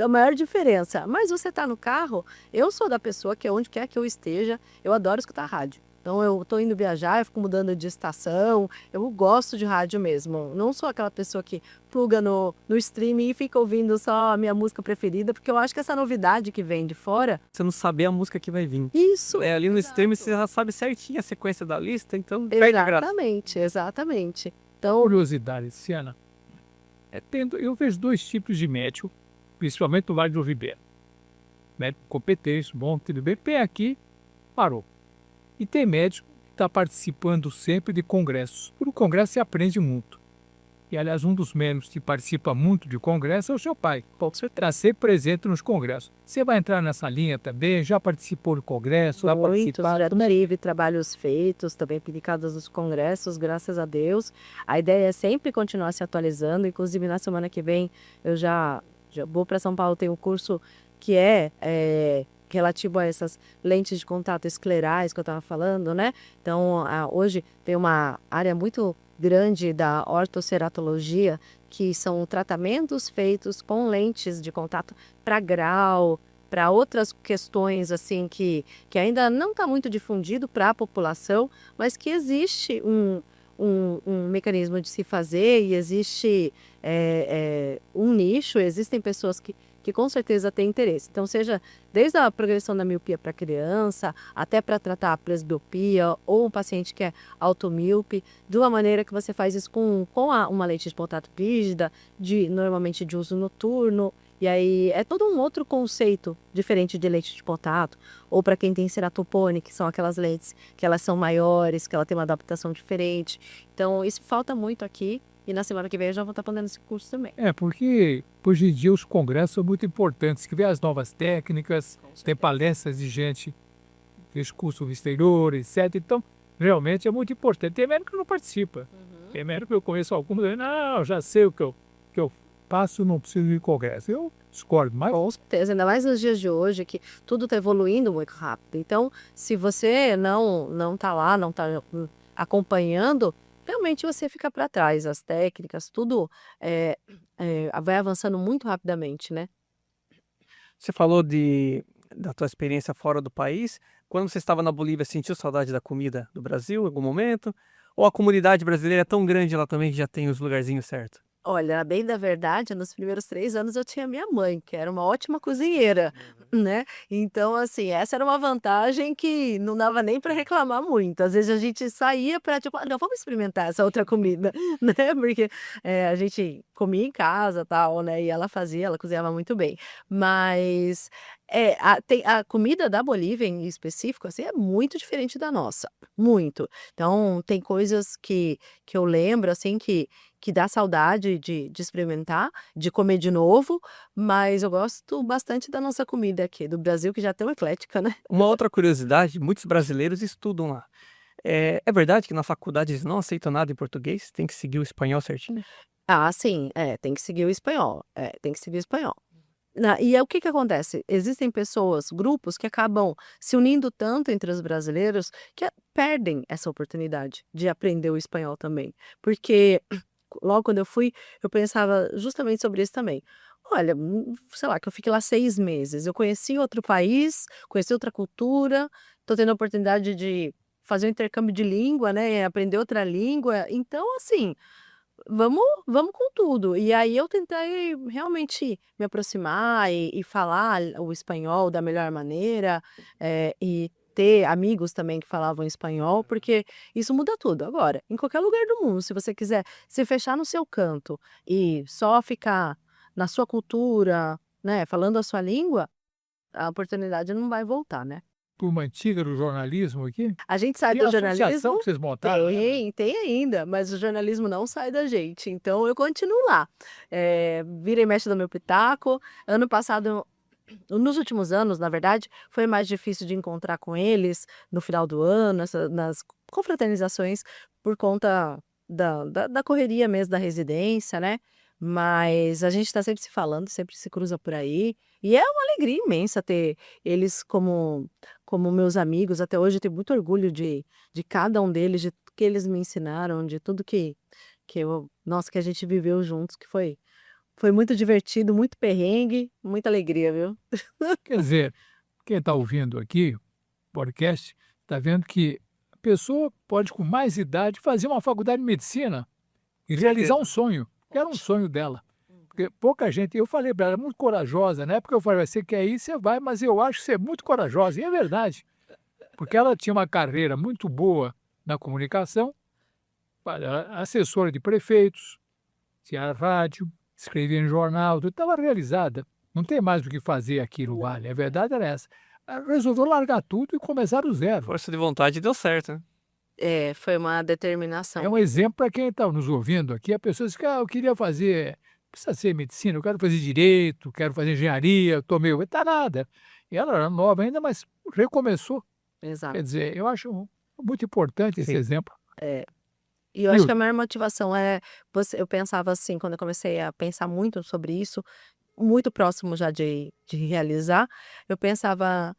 maior diferença. Mas você está no carro, eu sou da pessoa que onde quer que eu esteja, eu adoro escutar rádio. Então eu estou indo viajar, eu fico mudando de estação, eu gosto de rádio mesmo. Não sou aquela pessoa que pluga no streaming e fica ouvindo só a minha música preferida, porque eu acho que essa novidade que vem de fora... Você não saber a música que vai vir. Isso! Ali no streaming você já sabe certinho a sequência da lista, então perde a graça. Exatamente. Então, Curiosidade, Luciana. Eu vejo 2 tipos de médico, principalmente no Vale do Ribeira. Médico competente, bom, tudo bem, pé aqui, parou. E tem médico que está participando sempre de congressos. Por congresso você aprende muito. E, aliás, um dos médicos que participa muito de congresso é o seu pai. Você está sempre presente nos congressos. Você vai entrar nessa linha também? Já participou do congresso? Já muitos, participado? já tive trabalhos feitos, também publicados nos congressos, graças a Deus. A ideia é sempre continuar se atualizando, inclusive na semana que vem eu já vou para São Paulo, tem um curso que é relativo a essas lentes de contato esclerais que eu estava falando, né? Então, hoje tem uma área muito grande da ortoceratologia, que são tratamentos feitos com lentes de contato para grau, para outras questões assim que ainda não está muito difundido para a população, mas que existe um mecanismo de se fazer e existe um nicho, existem pessoas que com certeza têm interesse. Então, seja desde a progressão da miopia para criança, até para tratar a presbiopia, ou um paciente que é automíope, de uma maneira que você faz isso com uma lente de contato rígida, normalmente de uso noturno. E aí é todo um outro conceito diferente de lente de contato, ou para quem tem ceratopone, que são aquelas lentes que elas são maiores, que ela tem uma adaptação diferente. Então, isso falta muito aqui. E na semana que vem eu já vou estar fazendo esse curso também. Porque hoje em dia os congressos são muito importantes, que vê as novas técnicas, tem palestras de gente, fez curso no exterior, etc. Então, realmente é muito importante. Tem médico que não participa. Tem médico que eu conheço alguns, não, já sei o que eu faço, não preciso ir em congresso. Eu discordo, mas... Com certeza, ainda mais nos dias de hoje, que tudo está evoluindo muito rápido. Então, se você não está lá, não está acompanhando, realmente você fica para trás. As técnicas, tudo vai avançando muito rapidamente, né? Você falou da tua experiência fora do país. Quando você estava na Bolívia, sentiu saudade da comida do Brasil em algum momento? Ou a comunidade brasileira é tão grande lá também que já tem os lugarzinhos certos? Olha, bem da verdade, nos primeiros 3 anos eu tinha minha mãe, que era uma ótima cozinheira, né? Então, assim, essa era uma vantagem que não dava nem para reclamar muito. Às vezes a gente saía para, tipo, não, vamos experimentar essa outra comida, né? Porque a gente comia em casa, tal, né? E ela cozinhava muito bem. Mas a comida da Bolívia em específico, assim, é muito diferente da nossa, muito. Então, tem coisas que eu lembro, assim, que dá saudade de experimentar, de comer de novo, mas eu gosto bastante da nossa comida aqui, do Brasil, que já é tão eclética, né? Uma outra curiosidade, muitos brasileiros estudam lá. É verdade que na faculdade eles não aceitam nada em português? Tem que seguir o espanhol certinho? Ah, sim, tem que seguir o espanhol, tem que seguir o espanhol. E o que acontece? Existem pessoas, grupos que acabam se unindo tanto entre os brasileiros que perdem essa oportunidade de aprender o espanhol também, porque logo quando eu fui, eu pensava justamente sobre isso também. Olha, sei lá, que eu fiquei lá 6 meses, eu conheci outro país, conheci outra cultura, tô tendo a oportunidade de fazer um intercâmbio de língua, né, aprender outra língua, então assim, vamos com tudo. E aí eu tentei realmente me aproximar e falar o espanhol da melhor maneira, e ter amigos também que falavam espanhol, porque isso muda tudo. Agora, em qualquer lugar do mundo, se você quiser se fechar no seu canto e só ficar na sua cultura, né, falando a sua língua, a oportunidade não vai voltar, né? Turma antiga do jornalismo aqui? A gente sai Tem do associação jornalismo, que vocês montaram? tem ainda, mas o jornalismo não sai da gente, então eu continuo lá. Vira e mexe do meu pitaco. Ano passado, nos últimos anos, na verdade, foi mais difícil de encontrar com eles no final do ano, nas confraternizações, por conta da correria mesmo da residência, né? Mas a gente está sempre se falando, sempre se cruza por aí. E é uma alegria imensa ter eles como meus amigos. Até hoje eu tenho muito orgulho de cada um deles, de tudo que eles me ensinaram, de tudo nossa, que a gente viveu juntos, que foi muito divertido, muito perrengue, muita alegria, viu? Quer dizer, quem está ouvindo aqui, podcast, está vendo que a pessoa pode, com mais idade, fazer uma faculdade de medicina e realizar um sonho, que era um sonho dela. Porque pouca gente, eu falei para ela, muito corajosa, na época eu falei, você quer ir, você vai, mas eu acho que você é muito corajosa, e é verdade, porque ela tinha uma carreira muito boa na comunicação, era assessora de prefeitos, tinha rádio, escrevia em jornal, tudo estava realizada, não tem mais o que fazer aqui no Vale, a verdade era essa. Ela resolveu largar tudo e começar do zero. Força de vontade deu certo, né? Foi uma É determinação. um exemplo para quem está nos ouvindo aqui. A pessoa diz que eu queria fazer, não precisa ser medicina, eu quero fazer direito, quero fazer engenharia, estou meio. Está nada. E ela era nova ainda, mas recomeçou. Exato. Quer dizer, eu acho muito importante esse Sim. exemplo. E eu acho que Nilton. a maior motivação eu pensava assim, quando eu comecei a pensar muito sobre isso, muito próximo já de realizar, eu pensava,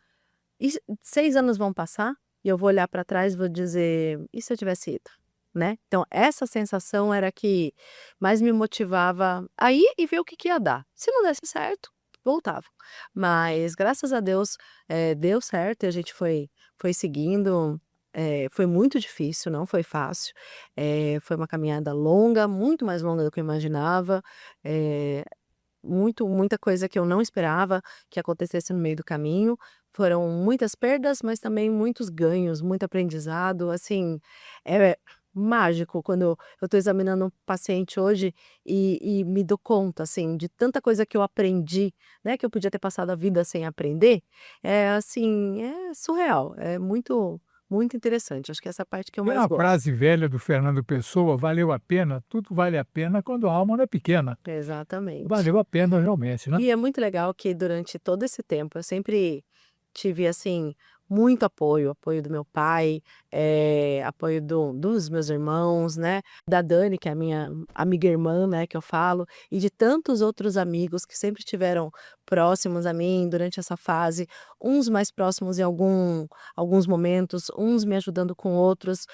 6 anos vão passar e eu vou olhar para trás e vou dizer, e se eu tivesse ido? Né? Então, essa sensação era que mais me motivava a ir e ver o que que ia dar. Se não desse certo, voltava. Mas, graças a Deus, deu certo e a gente foi seguindo. Foi muito difícil, não foi fácil. Foi uma caminhada longa, muito mais longa do que eu imaginava. Eh, muita coisa que eu não esperava que acontecesse no meio do caminho. Foram muitas perdas, mas também muitos ganhos, muito aprendizado. Assim, é mágico quando eu estou examinando um paciente hoje e me dou conta, assim, de tanta coisa que eu aprendi, né, que eu podia ter passado a vida sem aprender. É assim, é surreal, é muito, muito interessante. Acho que essa parte que eu Tem mais uma gosto. frase velha do Fernando Pessoa, valeu a pena, tudo vale a pena quando a alma não é pequena. Exatamente. Valeu a pena realmente, né? E é muito legal que durante todo esse tempo eu sempre tive, assim, muito apoio do meu pai, apoio dos meus irmãos, né, da Dani, que é a minha amiga irmã, né, que eu falo, e de tantos outros amigos que sempre estiveram próximos a mim durante essa fase, uns mais próximos em alguns momentos, uns me ajudando com outros,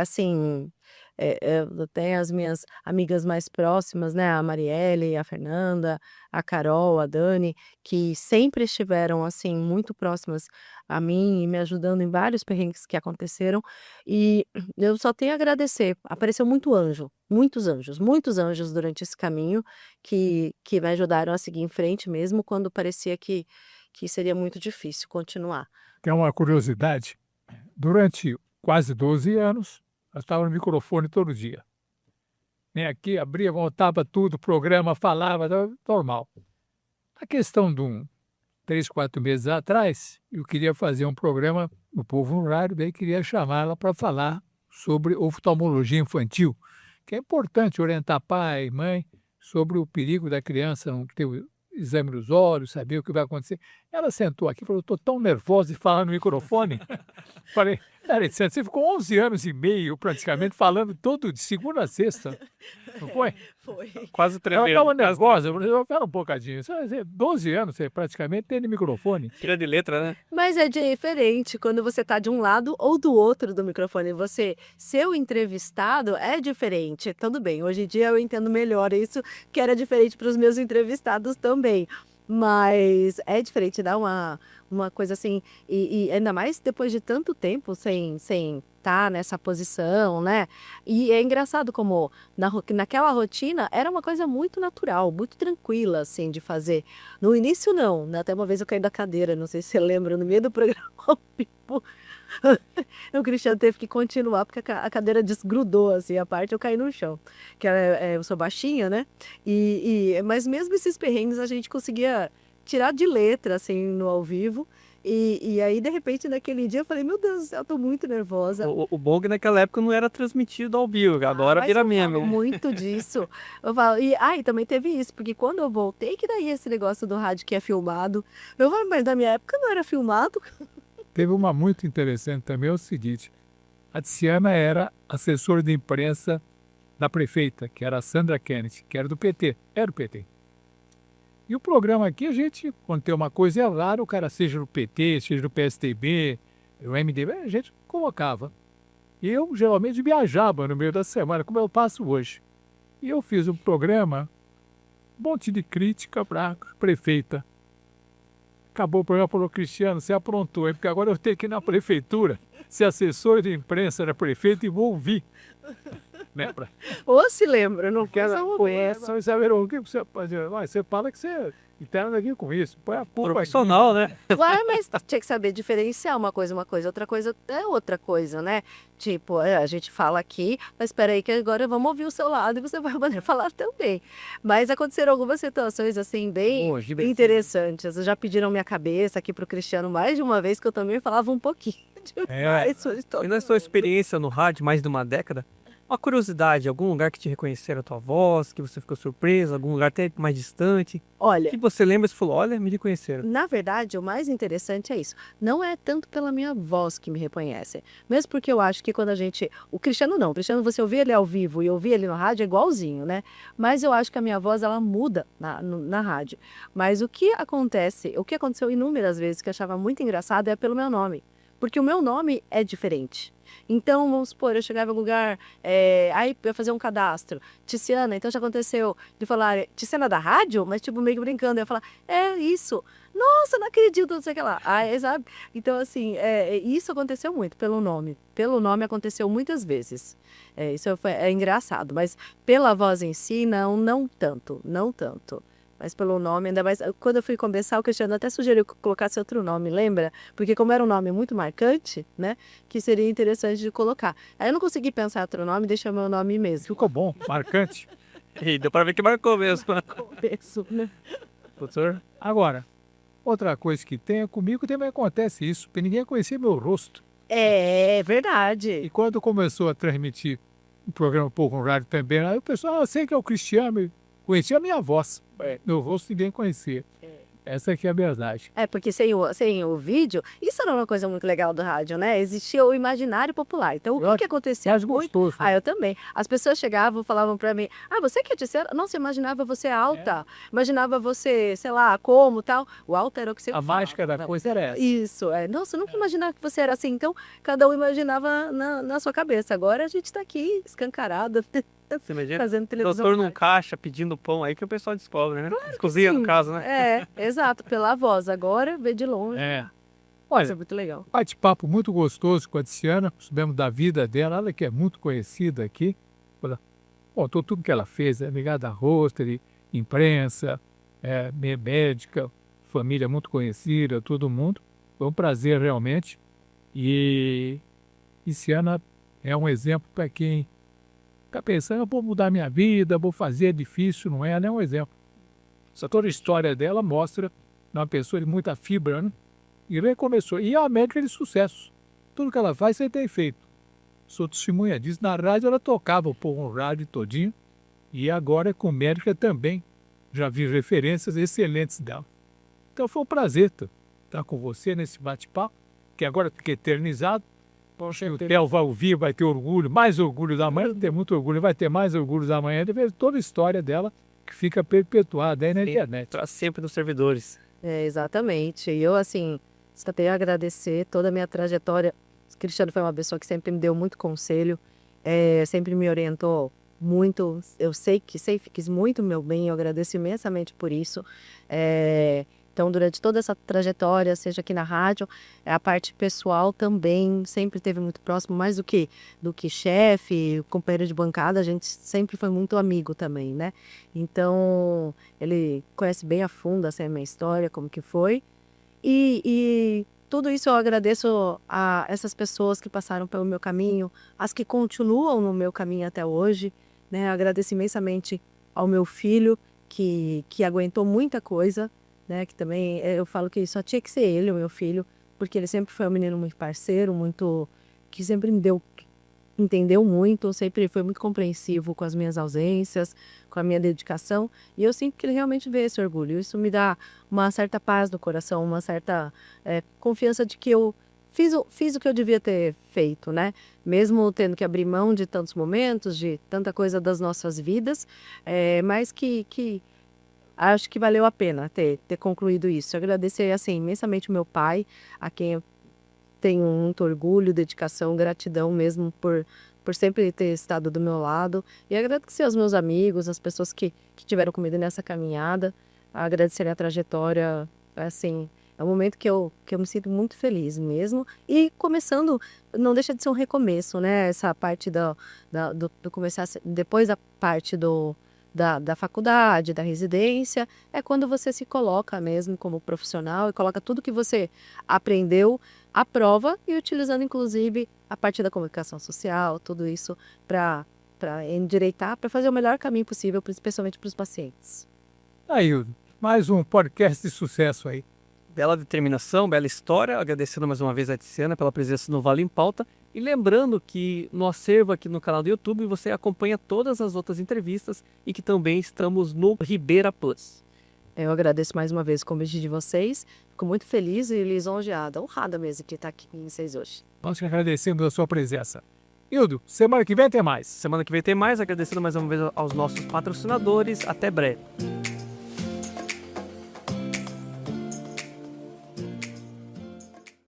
assim, até as minhas amigas mais próximas, né, a Marielle, a Fernanda, a Carol, a Dani, que sempre estiveram, assim, muito próximas a mim e me ajudando em vários perrengues que aconteceram, e eu só tenho a agradecer. Apareceu muitos anjos durante esse caminho que me ajudaram a seguir em frente mesmo quando parecia que seria muito difícil continuar. Tem uma curiosidade. Durante quase 12 anos, eu estava no microfone todo dia. Nem aqui, abria, montava tudo, programa, falava, normal. A questão de 3, 4 meses atrás, eu queria fazer um programa no Povo no Rádio, daí queria chamá-la para falar sobre oftalmologia infantil, que é importante orientar pai e mãe sobre o perigo da criança não ter o exame dos olhos, saber o que vai acontecer. Ela sentou aqui e falou, estou tão nervosa de falar no microfone. Falei, Alessandra, você ficou 11 anos e meio praticamente falando todo de segunda a sexta, não foi? Foi. Quase Ela tremendo. estava nervosa, eu falei, espera um bocadinho, 12 anos você praticamente tem de microfone. Tira de letra, né? Mas é diferente quando você tá de um lado ou do outro do microfone. Você ser o entrevistado é diferente. Tudo bem, hoje em dia eu entendo melhor isso, que era diferente para os meus entrevistados também. Mas é diferente, dá uma coisa assim, e ainda mais depois de tanto tempo sem estar nessa posição, né? E é engraçado como naquela rotina era uma coisa muito natural, muito tranquila, assim, de fazer. No início, não, né? Até uma vez eu caí da cadeira, não sei se você lembra, no meio do programa ao vivo. O Cristiano teve que continuar porque a cadeira desgrudou, assim, a parte eu caí no chão. Que eu sou baixinha, né? Mas mesmo esses perrengues a gente conseguia tirar de letra, assim, no ao vivo. E aí, de repente, naquele dia, eu falei, meu Deus do céu, eu tô muito nervosa. O bom é que naquela época não era transmitido ao vivo, agora Mas vira eu falo meme. muito disso. Eu falo, e também teve isso, porque quando eu voltei, que daí esse negócio do rádio que é filmado. Eu falo, mas na minha época não era filmado. Teve uma muito interessante também, é o seguinte, a Tiziana era assessora de imprensa da prefeita, que era a Sandra Kennedy, que era do PT, era do PT. E o programa aqui, a gente, quando tem uma coisa é raro, o cara seja do PT, seja do PSDB, o MDB, a gente colocava. E eu geralmente viajava no meio da semana, como eu passo hoje. E eu fiz um programa, um monte de crítica para a prefeita. Acabou o programa, falou, Cristiano, você aprontou, hein? Porque agora eu tenho que ir na prefeitura, ser assessor de imprensa da prefeita e vou ouvir. Lembra? Ou se lembra, não Porque ela foi conhece, só saber o que você pode. Você fala que você interna aqui com isso, põe a culpa Profissional, né? Ué, mas tinha que saber diferenciar uma coisa, outra coisa é outra coisa, né? Tipo, a gente fala aqui, mas espera aí que agora vamos ouvir o seu lado e você vai poder falar também. Mas aconteceram algumas situações assim bem interessantes. Já pediram minha cabeça aqui pro Cristiano mais de uma vez que eu também falava um pouquinho. E na sua experiência no rádio, mais de uma década, uma curiosidade, algum lugar que te reconheceram a tua voz, que você ficou surpresa, algum lugar até mais distante, Olha, que você lembra e falou, olha, me reconheceram. na verdade, o mais interessante é isso. Não é tanto pela minha voz que me reconhece. Mesmo porque eu acho que quando a gente. O Cristiano não. O Cristiano, você ouvir ele ao vivo e ouvir ele no rádio é igualzinho, né? Mas eu acho que a minha voz, ela muda na rádio. Mas o que acontece, o que aconteceu inúmeras vezes que eu achava muito engraçado é pelo meu nome. Porque o meu nome é diferente. Então, vamos supor, eu chegava em um lugar, aí eu ia fazer um cadastro. Tiziana, então já aconteceu de falar, Tiziana da rádio? Mas tipo, meio que brincando. Eu ia falar, é isso. Nossa, não acredito, não sei o que lá. Aí, sabe? Então, assim, isso aconteceu muito pelo nome. Pelo nome aconteceu muitas vezes. É engraçado. Mas pela voz em si, não tanto. Não tanto. Mas pelo nome, ainda mais. Quando eu fui começar, o Cristiano até sugeriu que eu colocasse outro nome, lembra? Porque como era um nome muito marcante, né? Que seria interessante de colocar. Aí eu não consegui pensar em outro nome, deixei o meu nome mesmo. Ficou bom, marcante. E deu para ver que marcou mesmo. Começo, né? Doutor? Agora, outra coisa que tem, comigo também acontece isso, porque ninguém conhecia meu rosto. É E verdade. quando começou a transmitir o programa Pouco no Rádio também, aí o pessoal, eu sei que é o Cristiano, conhecia a minha voz. Meu rosto ninguém conhecia. Essa aqui é a verdade. Porque sem o vídeo, isso era uma coisa muito legal do rádio, né? Existia o imaginário popular. Então, o que acontecia? Mas gostoso. Eu também. As pessoas chegavam, falavam pra mim, você que é Tiziana? Nossa, eu imaginava você alta. Imaginava você, sei lá, como, tal. O alto era o que você A mágica da coisa era essa. Isso, Nossa, eu nunca imaginava que você era assim. Então, cada um imaginava na sua cabeça. Agora a gente tá aqui, escancarada, Você imagina? fazendo televisão. Doutor num caixa pedindo pão, aí que o pessoal descobre, né? Cozinha, no sim. caso, né? Exato, pela voz. Agora, vê de longe. Isso Olha, é muito legal. bate-papo muito gostoso com a Tiziana, soubemos da vida dela, ela que é muito conhecida aqui. Contou tudo que ela fez, ligada a roster, imprensa, médica, família muito conhecida, todo mundo. Foi um prazer realmente. E Tiziana é um exemplo para quem fica pensando, eu vou mudar minha vida, vou fazer, é difícil, não é? Ela é um exemplo. Toda a história dela mostra uma pessoa de muita fibra, né? E recomeçou. E é uma médica de sucesso. Tudo que ela faz, você tem feito. Sou testemunha disso. Na rádio, ela tocava o Pouco no Rádio todinho. E agora é com médica também. Já vi referências excelentes dela. Então foi um prazer estar com você nesse bate-papo, que agora fica eternizado. O Theo vai ouvir, vai ter orgulho, mais orgulho da manhã, tem muito orgulho, vai ter mais orgulho da manhã, de ver toda a história dela que fica perpetuada aí na internet. Traz sempre nos servidores. Exatamente. E eu, assim, só tenho a agradecer toda a minha trajetória. O Cristiano foi uma pessoa que sempre me deu muito conselho, sempre me orientou muito. Eu sei que quis muito meu bem, eu agradeço imensamente por isso. Então, durante toda essa trajetória, seja aqui na rádio, a parte pessoal também sempre esteve muito próximo, mais do que chefe, companheiro de bancada, a gente sempre foi muito amigo também, né? Então, ele conhece bem a fundo assim, a minha história, como que foi. E tudo isso eu agradeço a essas pessoas que passaram pelo meu caminho, as que continuam no meu caminho até hoje, né? Agradeço imensamente ao meu filho, que aguentou muita coisa, né, que também eu falo que só tinha que ser ele, o meu filho, porque ele sempre foi um menino muito parceiro, muito que sempre entendeu muito, sempre foi muito compreensivo com as minhas ausências, com a minha dedicação, e eu sinto que ele realmente vê esse orgulho. Isso me dá uma certa paz no coração, uma certa confiança de que eu fiz o que eu devia ter feito, né? Mesmo tendo que abrir mão de tantos momentos, de tanta coisa das nossas vidas, mas que acho que valeu a pena ter concluído isso. Eu agradecer, assim, imensamente o meu pai, a quem eu tenho muito orgulho, dedicação, gratidão mesmo por sempre ter estado do meu lado. E agradecer aos meus amigos, as pessoas que tiveram comigo nessa caminhada. Agradecer a trajetória, assim, é um momento que eu me sinto muito feliz mesmo. E começando, não deixa de ser um recomeço, né? Essa parte do começar, depois da parte da faculdade, da residência, é quando você se coloca mesmo como profissional e coloca tudo que você aprendeu à prova e utilizando inclusive a parte da comunicação social, tudo isso para endireitar, para fazer o melhor caminho possível, especialmente para os pacientes. Aí, Hildo, mais um podcast de sucesso aí. Bela determinação, bela história. Agradecendo mais uma vez a Tiziana pela presença no Vale em Pauta. E lembrando que no acervo aqui no canal do YouTube você acompanha todas as outras entrevistas e que também estamos no Ribeira Plus. Eu agradeço mais uma vez o convite de vocês. Fico muito feliz e lisonjeada, honrada mesmo de estar aqui com vocês hoje. Nós que agradecemos a sua presença. Hildo, semana que vem tem mais. Semana que vem tem mais. Agradecendo mais uma vez aos nossos patrocinadores. Até breve.